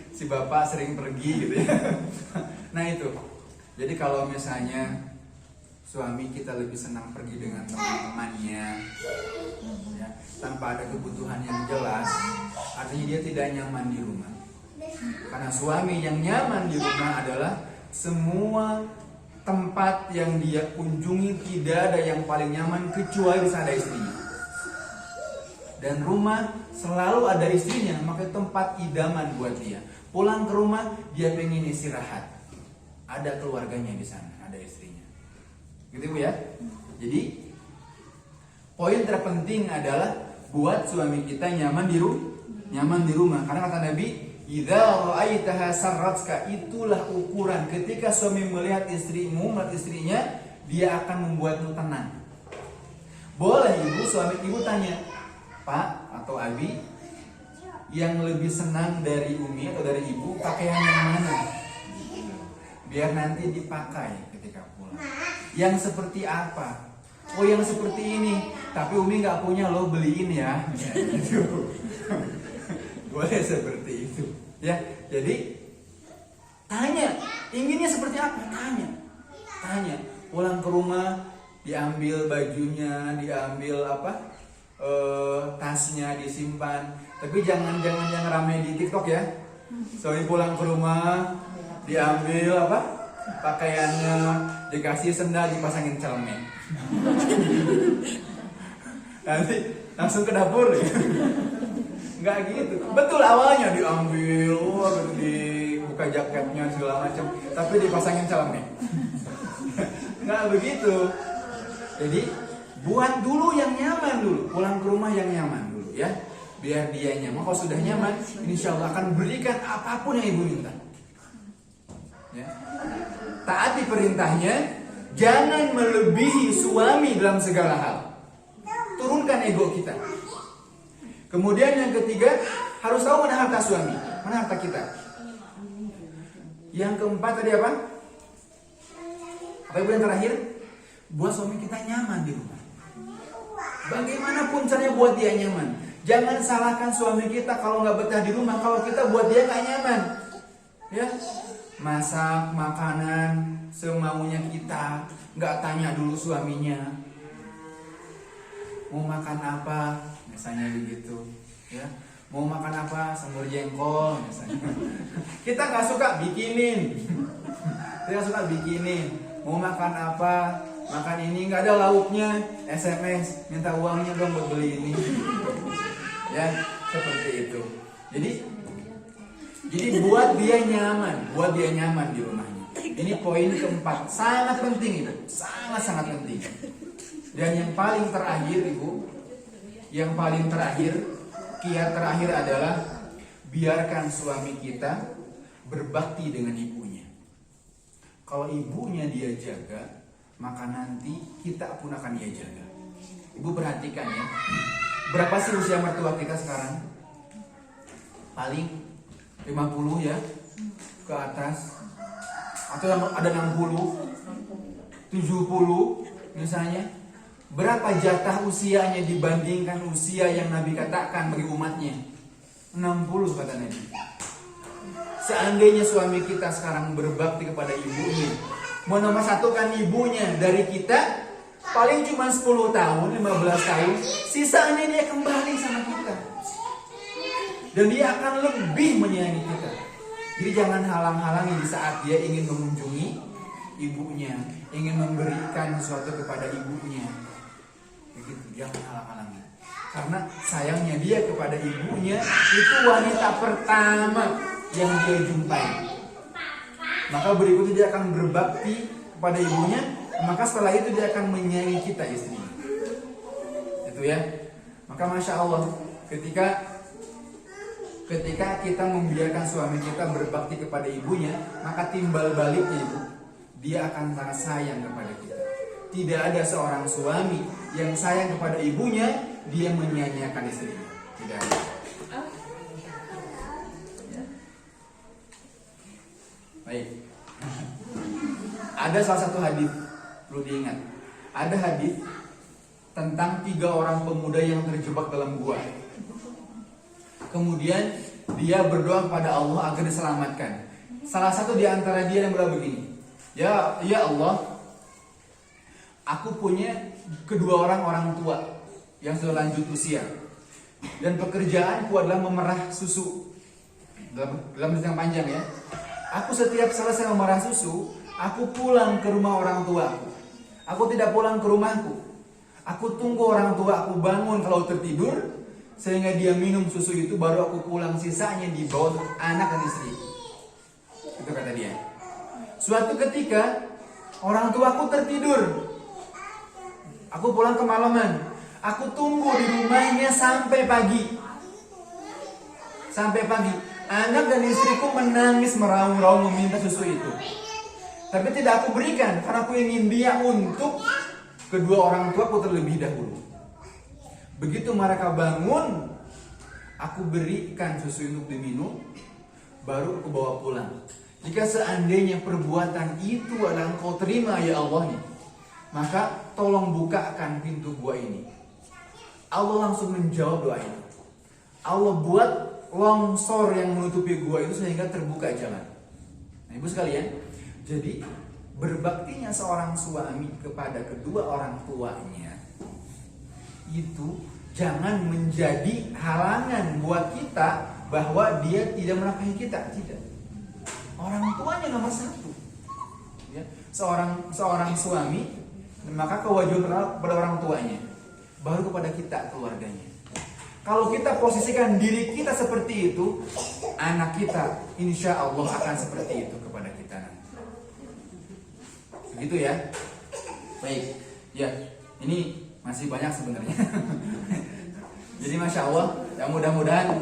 Si bapak sering pergi gitu ya. Nah itu. Jadi kalau misalnya suami kita lebih senang pergi dengan teman-temannya, ya, tanpa ada kebutuhan yang jelas, artinya dia tidak nyaman di rumah. Karena suami yang nyaman di rumah adalah semua tempat yang dia kunjungi tidak ada yang paling nyaman kecuali ada istrinya. Dan rumah selalu ada istrinya, maka tempat idaman buat dia. Pulang ke rumah dia pengen istirahat, ada keluarganya di sana, ada istrinya. Gitu Bu ya. Jadi poin terpenting adalah buat suami kita nyaman di rumah. Karena kata Nabi, idza ra'aitaha sarratka, itulah ukuran ketika suami melihat istrinya, dia akan membuatmu tenang. Boleh Ibu tanya, Pak atau Abi, yang lebih senang dari Umi atau dari Ibu pakaian yang mana? Biar nanti dipakai ketika pulang. Yang seperti apa? Oh yang seperti ini, tapi Umi nggak punya loh, beliin ya. Gitu. Boleh seperti itu. Ya, jadi tanya, inginnya seperti apa? Tanya. Pulang ke rumah diambil bajunya, diambil tasnya, disimpan. Tapi jangan yang rame di TikTok ya. Soalnya pulang ke rumah diambil pakaiannya, dikasih sendal, dipasangin celemek. Nanti langsung ke dapur ya. Nggak gitu. Betul, awalnya diambil, dibuka jaketnya segala macam, tapi dipasangin celemek. Nggak begitu. Jadi buat dulu yang nyaman dulu, pulang ke rumah yang nyaman dulu ya, biar dia nyaman. Kalau sudah nyaman, insya Allah akan berikan apapun yang ibu minta. Ya. Taati perintahnya, jangan melebihi suami dalam segala hal. Turunkan ego kita. Kemudian yang ketiga, harus tahu mana harta suami, mana harta kita. Yang keempat tadi apa? Apa yang terakhir? Buat suami kita nyaman di rumah. Bagaimanapun caranya buat dia nyaman. Jangan salahkan suami kita kalau nggak betah di rumah, kalau kita buat dia nggak nyaman. Ya, masak makanan semaunya kita, nggak tanya dulu suaminya mau makan apa, misalnya begitu. Ya, mau makan apa, semur jengkol misalnya. Kita nggak suka bikinin. Kita nggak suka bikinin. Mau makan apa, makan ini nggak ada lauknya, SMS minta uangnya dong buat beli ini. Ya, seperti itu. Jadi buat dia nyaman di rumahnya. Ini poin keempat, sangat penting itu, sangat penting. Dan yang paling terakhir ibu, kiat terakhir adalah biarkan suami kita berbakti dengan ibunya. Kalau ibunya dia jaga, maka nanti kita pun akan dia jaga. Ibu perhatikan ya, berapa sih usia mertua kita sekarang? Paling 50 ya, ke atas. Atau ada 60, 70 misalnya. Berapa jatah usianya dibandingkan usia yang Nabi katakan bagi umatnya? 60 kata Nabi. Seandainya suami kita sekarang berbakti kepada ibunya, menomorsatukan ibunya dari kita, paling cuma 10 tahun, 15 tahun, sisanya dia kembali sama kita. Dan dia akan lebih menyayangi kita. Jadi jangan halang-halangi di saat dia ingin mengunjungi ibunya, ingin memberikan sesuatu kepada ibunya. Begitu, jangan halang-halangi. Karena sayangnya dia kepada ibunya itu wanita pertama yang dia jumpai. Maka berikutnya dia akan berbakti kepada ibunya, maka setelah itu dia akan menyayangi kita istrinya. Itu ya. Maka Masya Allah, ketika kita membiarkan suami kita berbakti kepada ibunya, maka timbal baliknya ibu, dia akan sangat sayang kepada kita. Tidak ada seorang suami yang sayang kepada ibunya, dia menyia-nyiakan istrinya. Tidak ada. Baik. Ada salah satu hadis, perlu diingat. Ada hadis tentang 3 orang pemuda yang terjebak dalam gua. Kemudian dia berdoa kepada Allah agar diselamatkan. Salah satu di antara dia yang berdoa begini, Ya Allah, aku punya kedua orang tua yang sudah lanjut usia, dan pekerjaanku adalah memerah susu. Dalam yang panjang ya. Aku setiap selesai memerah susu, aku pulang ke rumah orang tuaku. Aku tidak pulang ke rumahku. Aku tunggu orang tua aku bangun kalau tertidur, sehingga dia minum susu itu, baru aku pulang, sisanya dibawa anak dan istri. Itu kata dia. Suatu ketika orang tuaku tertidur, aku pulang kemalaman. Aku tunggu di rumahnya sampai pagi. Anak dan istriku menangis meraung-raung meminta susu itu. Tapi tidak aku berikan, karena aku ingin dia untuk kedua orang tuaku terlebih dahulu. Begitu mereka bangun, aku berikan susu untuk diminum, baru aku bawa pulang. Jika seandainya perbuatan itu adalah engkau terima ya Allah, maka tolong bukakan pintu gua ini. Allah langsung menjawab doa itu. Allah buat longsor yang menutupi gua itu sehingga terbuka jalan. Nah ibu sekalian, jadi berbaktinya seorang suami kepada kedua orang tuanya itu jangan menjadi halangan buat kita bahwa dia tidak menafkahi kita. Tidak. Orang tuanya nomor satu. Ya. Seorang suami, maka kewajiban kepada orang tuanya, baru kepada kita, keluarganya. Kalau kita posisikan diri kita seperti itu, anak kita insya Allah akan seperti itu kepada kita nanti. Begitu ya. Baik. Ya, ini masih banyak sebenarnya. Jadi masya Allah, ya mudah-mudahan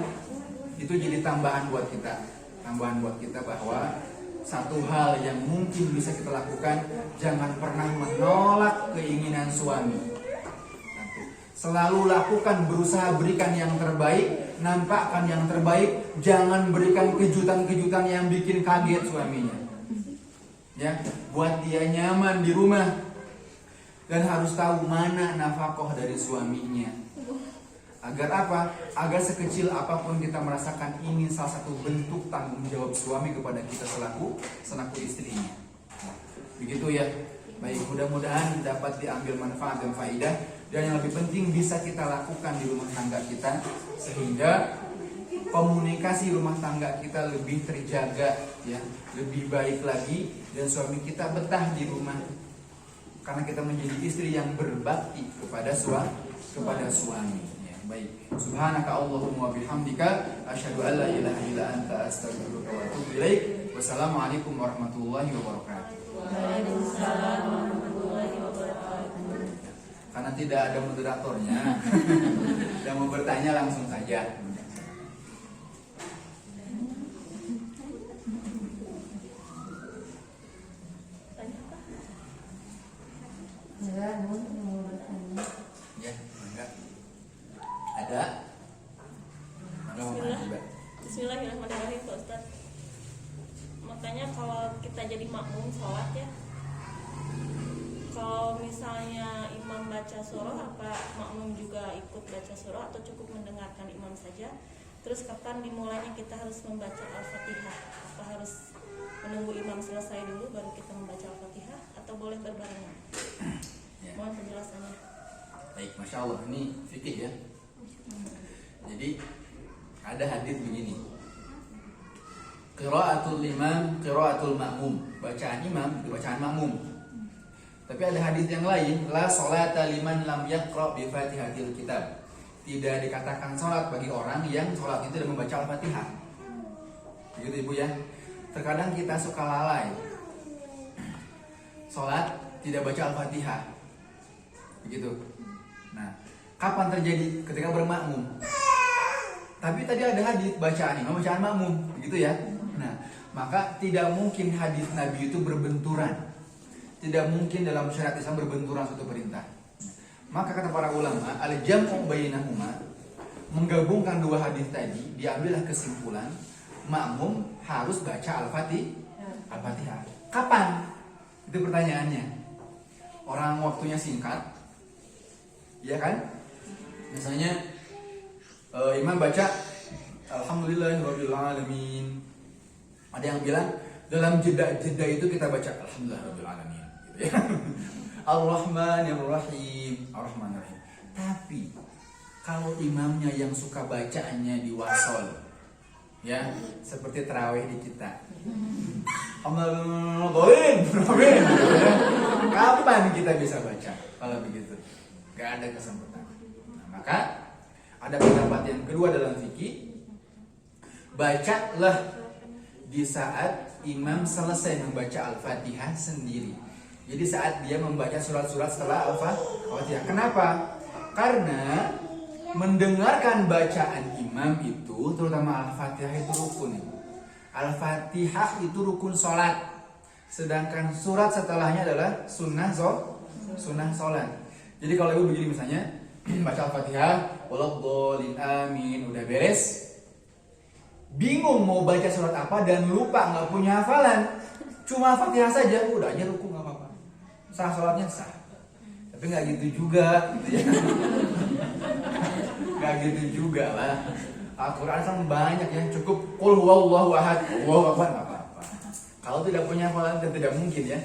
itu jadi tambahan buat kita. Tambahan buat kita bahwa satu hal yang mungkin bisa kita lakukan, jangan pernah menolak keinginan suami. Selalu lakukan, berusaha berikan yang terbaik, nampakkan yang terbaik, jangan berikan kejutan-kejutan yang bikin kaget suaminya. Ya, buat dia nyaman di rumah. Dan harus tahu mana nafkah dari suaminya. Agar apa? Agar sekecil apapun kita merasakan ini salah satu bentuk tanggung jawab suami kepada kita selaku istrinya. Begitu ya. Baik, mudah-mudahan dapat diambil manfaat dan faidah. Dan yang lebih penting bisa kita lakukan di rumah tangga kita, sehingga komunikasi rumah tangga kita lebih terjaga, ya, lebih baik lagi, dan suami kita betah di rumah karena kita menjadi istri yang berbakti kepada suami. Ya, baik. Subhanaka Allahumma wa bihamdika asyhadu an la ilaha illa anta astaghfiruka wa atubu ilaik. Wassalamualaikum warahmatullahi wabarakatuh. Waalaikumsalam warahmatullahi wabarakatuh. Karena tidak ada moderatornya, yang mau bertanya langsung saja. Ya, enggak. Ada? Bismillahirrahmanirrahim, Pak Ustaz. Makanya kalau kita jadi makmum sholat ya, kalau misalnya imam baca surah, apa makmum juga ikut baca surah atau cukup mendengarkan imam saja? Terus kapan dimulainya kita harus membaca Al-Fatihah? Apa harus menunggu imam selesai dulu baru kita membaca Al-Fatihah atau boleh berbarengan? Ya. Mohon penjelasannya. Baik, masya Allah, ini fikih ya. Jadi ada hadis begini: qiraatul imam, qiraatul ma'mum. Bacaan imam itu bacaan makmum. Tapi ada hadis yang lain, la sholata liman lam yaqra bi Fatihatil Kitab. Tidak dikatakan sholat bagi orang yang sholat itu tidak membaca Al-Fatihah. Begitu Ibu ya. Terkadang kita suka lalai sholat tidak baca Al-Fatihah. Begitu. Nah, kapan terjadi? Ketika bermakmum. Tapi tadi ada hadis bacaan imam, bacaan makmum, begitu ya. Nah, maka tidak mungkin hadis Nabi itu berbenturan. Tidak mungkin dalam syariat Islam berbenturan suatu perintah. Maka kata para ulama, al-jam'u bainahuma, menggabungkan dua hadis tadi, diambillah kesimpulan makmum harus baca Al-Fatihah. Kapan? Itu pertanyaannya. Orang waktunya singkat, ya kan? Misalnya imam baca Alhamdulillahirabbil alamin. Ada yang bilang dalam jeda itu kita baca Alhamdulillahirabbil alamin, gitu ya. Ar-Rahmanir-Rahim. Tapi kalau imamnya yang suka bacanya di wasol, ya, seperti tarawih di kita. Kapan kita bisa baca kalau begitu? Gak ada kesempatan. Nah, maka ada pendapat yang kedua dalam fikih, bacalah di saat imam selesai membaca Al-Fatihah sendiri. Jadi saat dia membaca surat-surat setelah Al-Fatihah. Kenapa? Karena mendengarkan bacaan imam itu, terutama Al-Fatihah, itu rukun. Al-Fatihah itu rukun sholat. Sedangkan surat setelahnya adalah sunnah sholat. Jadi kalau ibu begini misalnya, baca Al-Fatihah, waladhdallin amin, udah beres, bingung mau baca surat apa dan lupa, nggak punya hafalan, cuma Fatihah saja, udah aja ruku, nggak apa-apa, sah sholatnya sah. Tapi nggak gitu juga, gitu ya. Nggak gitu juga lah. Al-Quran kan banyak ya, cukup qul huwallahu ahad, Allahu akbar, nggak apa-apa. Kalau tidak punya hafalan dan tidak mungkin ya.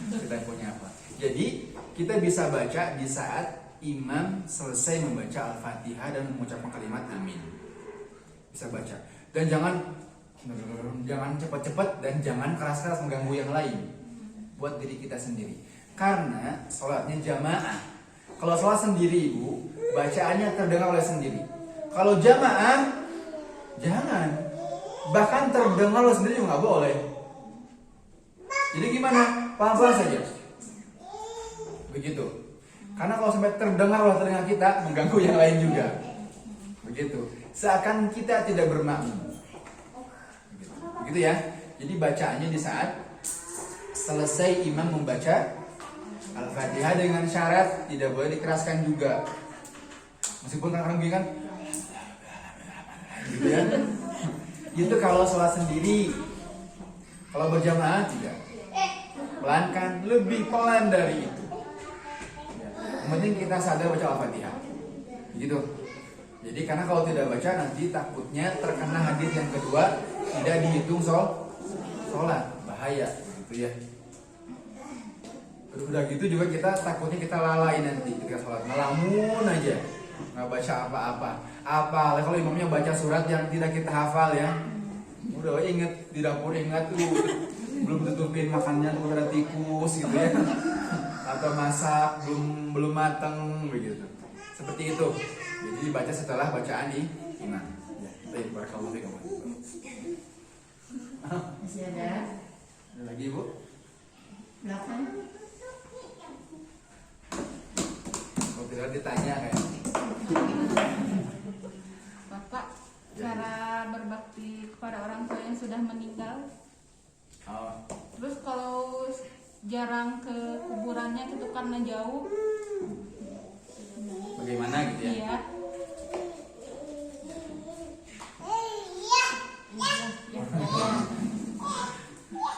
Tidak punya apa. Jadi kita bisa baca di saat imam selesai membaca Al-Fatihah dan mengucapkan kalimat amin. Bisa baca. Dan jangan cepat-cepat dan jangan keras-keras mengganggu yang lain. Buat diri kita sendiri. Karena sholatnya jamaah. Kalau sholat sendiri ibu, bacaannya terdengar oleh sendiri. Kalau jamaah, jangan. Bahkan terdengar oleh sendiri juga nggak boleh. Jadi gimana? Pelan-pelan saja. Begitu. Karena kalau sampai terdengar oleh telinga kita, mengganggu yang lain juga. Begitu. Seakan kita tidak bermakmum. Begitu ya. Jadi bacaannya di saat selesai imam membaca Al-Fatihah dengan syarat tidak boleh dikeraskan juga. Meskipun kadang-kadang gini kan, gitu ya. Itu kalau sholat sendiri. Kalau berjamaah tidak. Pelankan, lebih pelan dari itu. Yang penting kita sadar baca Al-Fatihah. Gitu. Jadi karena kalau tidak baca nanti takutnya terkena hadis yang kedua, tidak dihitung sholat, bahaya gitu ya. Udah gitu juga kita takutnya kita lalai nanti ketika sholat, ngelamun aja, nggak baca apa-apa. Apa kalau imamnya baca surat yang tidak kita hafal ya, udah inget di dapur ingat tuh belum tutupin makannya tuh ada tikus gitu ya, atau masak belum mateng begitu. Seperti itu. Jadi dibaca setelah bacaan di imam. Ya, baik, barakallahu fiikum. Masih ada? Ada lagi Bu? Belakang. Kalau tidak ditanya kayak. Bapak, cara berbakti kepada orang tua yang sudah meninggal. Oh. Terus kalau jarang ke kuburannya itu karena jauh. Bagaimana gitu ya? Iya.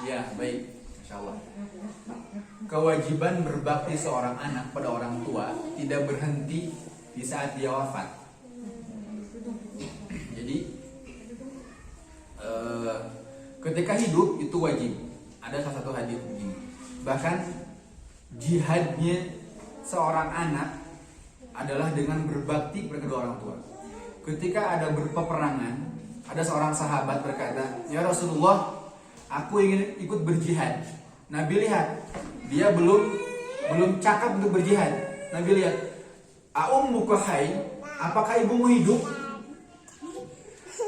Ya, baik. Masya Allah. Kewajiban berbakti seorang anak pada orang tua tidak berhenti di saat dia wafat. Jadi ketika hidup itu wajib. Ada salah satu hadis begini. Bahkan jihadnya seorang anak adalah dengan berbakti kepada kedua orang tua. Ketika ada berpeperangan, ada seorang sahabat berkata, "Ya Rasulullah, aku ingin ikut berjihad." Nabi lihat, dia belum cakap untuk berjihad. Nabi lihat, "Aummuka hayy? Apakah ibumu hidup?"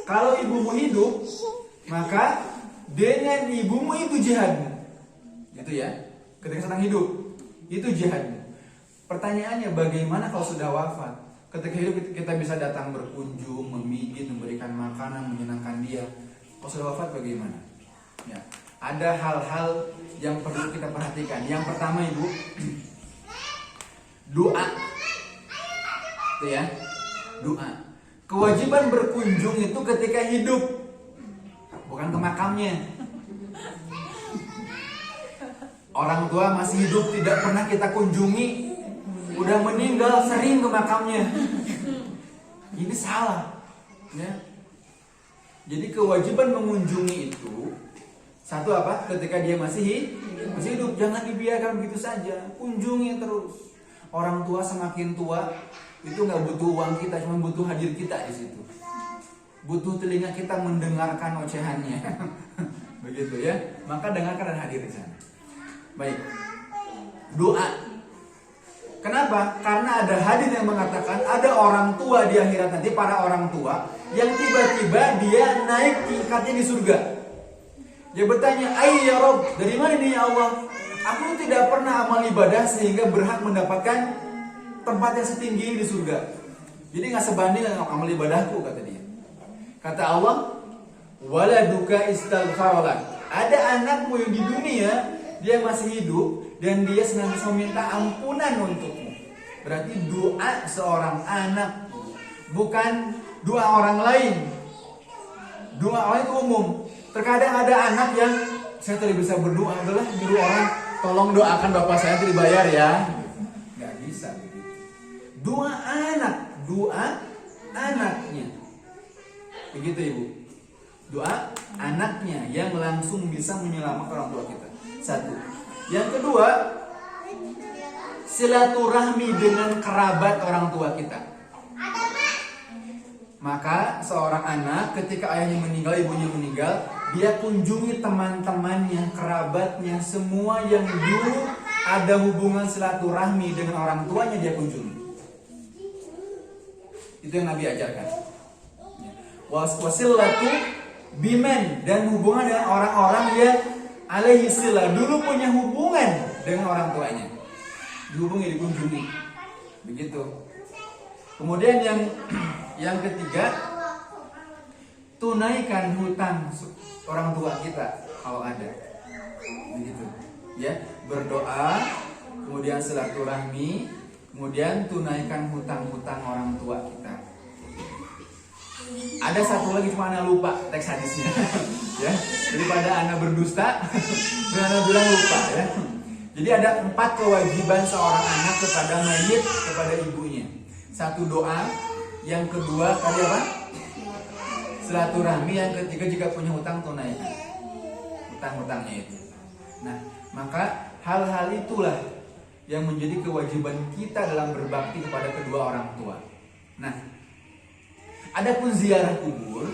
Kalau ibumu hidup, maka dengan ibumu itu jihadmu. Gitu ya. Ketika sedang hidup, itu jihadmu. Pertanyaannya, bagaimana kalau sudah wafat? Ketika hidup kita bisa datang berkunjung, memijit, memberikan makanan, menyenangkan dia. Kalau sudah wafat bagaimana? Ya, ada hal-hal yang perlu kita perhatikan. Yang pertama Ibu, doa. Itu ya, doa. Kewajiban berkunjung itu ketika hidup, bukan ke makamnya. Orang tua masih hidup tidak pernah kita kunjungi, udah meninggal sering ke makamnya. Ini salah ya. Jadi kewajiban mengunjungi itu satu apa? Ketika dia masih hidup, jangan dibiarkan begitu saja. Kunjungi terus. Orang tua semakin tua itu nggak butuh uang kita, cuma butuh hadir kita di situ. Butuh telinga kita mendengarkan ocehannya. Begitu ya. Maka dengarkan dan hadir di sana. Baik. Doa. Kenapa? Karena ada hadis yang mengatakan ada orang tua di akhirat nanti, para orang tua yang tiba-tiba dia naik tingkatnya di surga. Dia bertanya, "Ai ya Rabb, dari mana ini ya Allah? Aku tidak pernah amal ibadah sehingga berhak mendapatkan tempat yang setinggi ini di surga. Jadi nggak sebanding dengan amal ibadahku," kata dia. Kata Allah, "Waladuka istaghfaralak." Ada anakmu yang di dunia dia masih hidup dan dia senantiasa meminta ampunan untukmu. Berarti doa seorang anak, bukan doa orang lain. Doa orang itu umum. Terkadang ada anak yang saya tidak bisa berdoa, adalah nyuruh orang, "Tolong doakan bapak saya nanti dibayar ya." Nggak bisa begitu. Doa anak, doa anaknya. Begitu Ibu. Doa anaknya yang langsung bisa menyelamatkan orang tua kita. Satu. Yang kedua, silaturahmi dengan kerabat orang tua kita. Maka seorang anak ketika ayahnya meninggal, ibunya meninggal, dia kunjungi teman-temannya, kerabatnya, semua yang dulu ada hubungan silaturahmi dengan orang tuanya dia kunjungi. Itu yang Nabi ajarkan. Wasilatu biman, dan hubungan dengan orang-orang yang alaihi sila, dulu punya hubungan dengan orang tuanya. Dihubungi, dikunjungi. Begitu. Kemudian yang ketiga, tunaikan hutang orang tua kita kalau ada. Begitu. Ya, berdoa, kemudian silaturahmi, kemudian tunaikan hutang-hutang orang tua kita. Ada satu lagi cuma Ana lupa teks hadisnya. Ya, daripada Ana berdusta, Ana bilang lupa ya. Jadi ada 4 kewajiban seorang anak kepada mayit, kepada ibunya. 1 doa, yang kedua tadi apa? Silaturahmi, yang ketiga jika punya hutang tunaikan hutang-hutangnya itu. Nah, maka hal-hal itulah yang menjadi kewajiban kita dalam berbakti kepada kedua orang tua. Nah, adapun ziarah kubur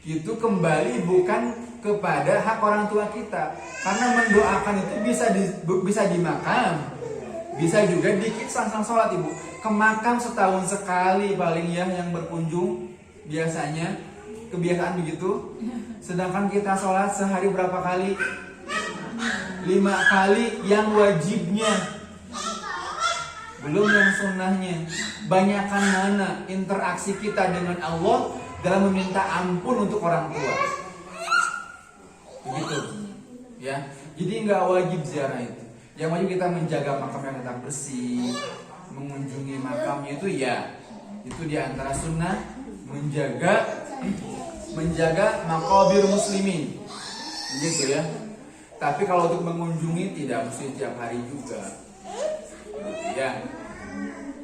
itu kembali bukan kepada hak orang tua kita, karena mendoakan itu bisa di makam, bisa juga di sang sholat ibu. Ke makam setahun sekali paling ya yang berkunjung biasanya, kebiasaan begitu. Sedangkan kita sholat sehari berapa kali? 5 kali yang wajibnya, belum yang sunnahnya. Banyakan mana interaksi kita dengan Allah dalam meminta ampun untuk orang tua. Begitu ya. Jadi nggak wajib ziarah itu. Yang wajib kita menjaga makamnya tetap bersih, mengunjungi makamnya itu ya, itu diantara sunnah, menjaga maqabir muslimin. Begitu ya. Tapi kalau untuk mengunjungi tidak mesti tiap hari juga. Ya.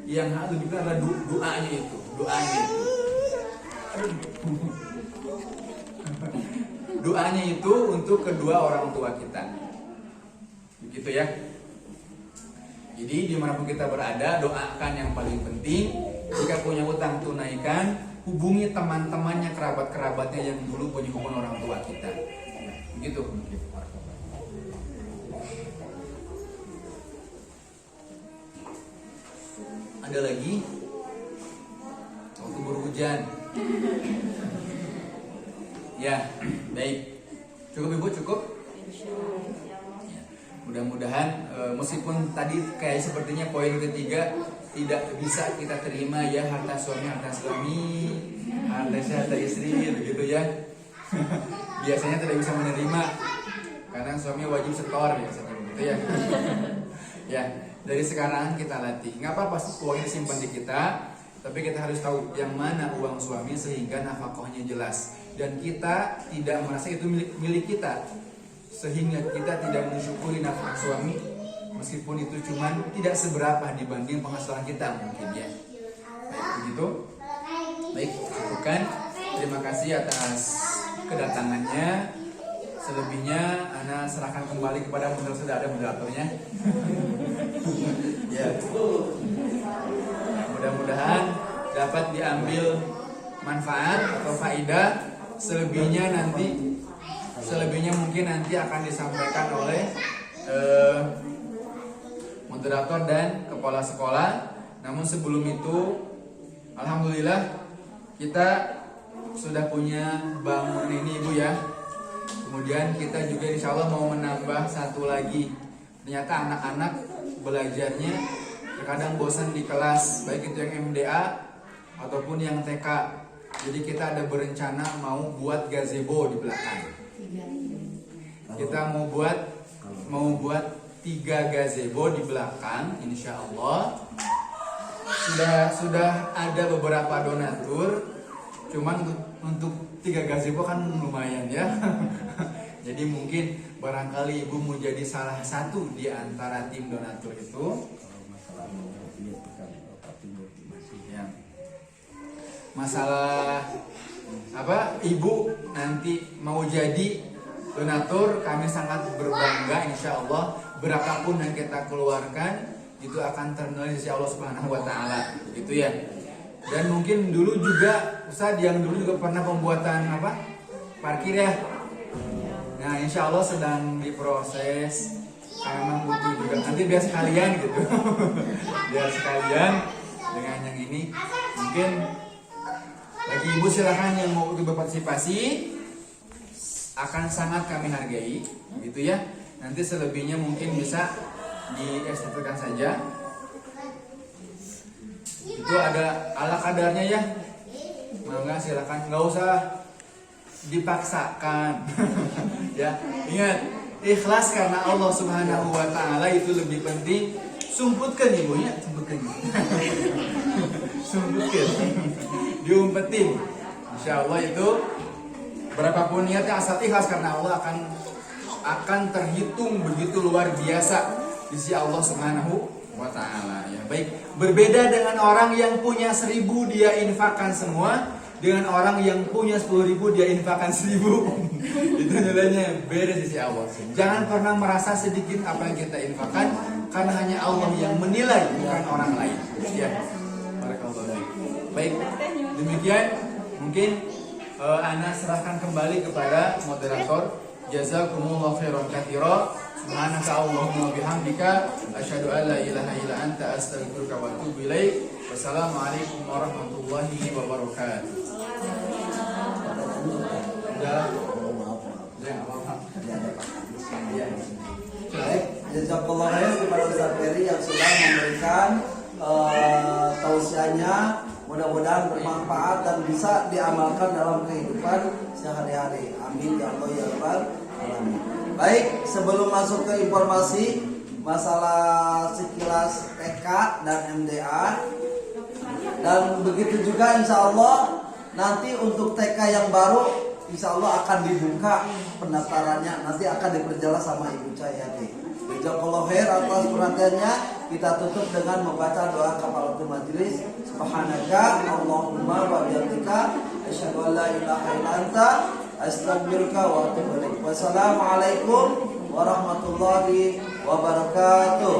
Yang harus juga adalah doanya itu. Doanya itu untuk kedua orang tua kita. Begitu ya. Jadi dimanapun kita berada, doakan yang paling penting. Jika punya hutang tunaikan, hubungi teman-temannya, kerabat-kerabatnya yang dulu punya hubungan orang tua kita. Begitu. Ada lagi waktu berhujan. Ya, baik. Cukup ibu, cukup. Ya. Mudah-mudahan meskipun tadi kayak sepertinya poin ketiga tidak bisa kita terima ya, harta suami, harta istri, begitu ya. Biasanya tidak bisa menerima karena suami wajib setor biasanya begitu ya. Ya, dari sekarang kita latih. Nggak apa-apa uangnya disimpan di kita, tapi kita harus tahu yang mana uang suami sehingga nafkahnya jelas. Dan kita tidak merasa itu milik kita, sehingga kita tidak mensyukuri nafkah suami, meskipun itu cuman tidak seberapa dibanding penghasilan kita mungkin ya. Baik, begitu. Baik, cukupkan. Terima kasih atas kedatangannya. Selebihnya Ana serahkan kembali kepada sudah ada moderatornya. Ya. Mudah-mudahan dapat diambil manfaat atau faidah. Selebihnya mungkin nanti akan disampaikan oleh moderator dan kepala sekolah. Namun sebelum itu, alhamdulillah kita sudah punya bangunan ini ibu ya. Kemudian kita juga insya Allah mau menambah satu lagi. Ternyata anak-anak belajarnya terkadang bosan di kelas, baik itu yang MDA ataupun yang TK. Jadi kita ada berencana mau buat gazebo di belakang. Kita mau buat 3 gazebo di belakang, insya Allah. Sudah ada beberapa donatur, cuman untuk 3 gazebo kan lumayan ya. Jadi mungkin barangkali ibu mau jadi salah satu di antara tim donatur itu. Ya. Masalah ibu nanti mau jadi donatur, kami sangat berbangga insya Allah. Berapapun yang kita keluarkan itu akan ternilai di sisi Allah Subhanahu wa taala. Gitu ya. Dan mungkin dulu juga Ustadz yang dulu juga pernah pembuatan parkir ya. Nah, insya Allah sedang diproses. Memang butuh juga nanti biar sekalian gitu. Biar sekalian dengan yang ini. Mungkin bagi ibu silahkan yang mau ikut berpartisipasi, akan sangat kami hargai, gitu ya. Nanti selebihnya mungkin bisa diestafetkan saja. Itu ada ala kadarnya ya. Mangga silakan, nggak usah dipaksakan. Ya, ingat ikhlas karena Allah Subhanahu wa taala itu lebih penting. Sumputkan ibunya, sumputkan. Sumputkan. Diumpetin. Insya Allah itu berapapun niatnya asal ikhlas karena Allah akan terhitung begitu luar biasa di sisi Allah Subhanahu wa taala ya. Baik, berbeda dengan orang yang punya 1.000 dia infakkan semua, dengan orang yang punya 10.000 dia infakkan 1.000. Itu nilainya beda di sisi Allah. Jangan pernah merasa sedikit apa yang kita infakkan, karena hanya Allah yang menilai, bukan orang lain. Ya. Barakallahu. Baik, demikian mungkin Ana serahkan kembali kepada moderator. Jazakumullahu khairan katsira. Subhanaka Allahumma bihamdika asyhadu an la ilaha illa anta astaghfiruka wa atubu ilaik. Wassalamualaikum warahmatullahi wabarakatuh. Baik, jazakallah khair kepada Ustaz Ferry yang sudah memberikan tausiahnya. Mudah-mudahan bermanfaat dan bisa diamalkan dalam kehidupan sehari-hari. Amin ya Allah ya Rabbal alamin. Baik, sebelum masuk ke informasi masalah sekilas TK dan MDA, dan begitu juga insya Allah nanti untuk TK yang baru insya Allah akan dibuka pendaftarannya, nanti akan diperjelas sama Ibu Cahyati. Jazakallahu khair atas perhatiannya. Kita tutup dengan membaca doa kafaratul majelis. Subhanaka Allahumma wa bihamdika asyhadu an la ilaha illa anta astaghfiruka wa atubu ilaik. Wassalamualaikum warahmatullahi wabarakatuh.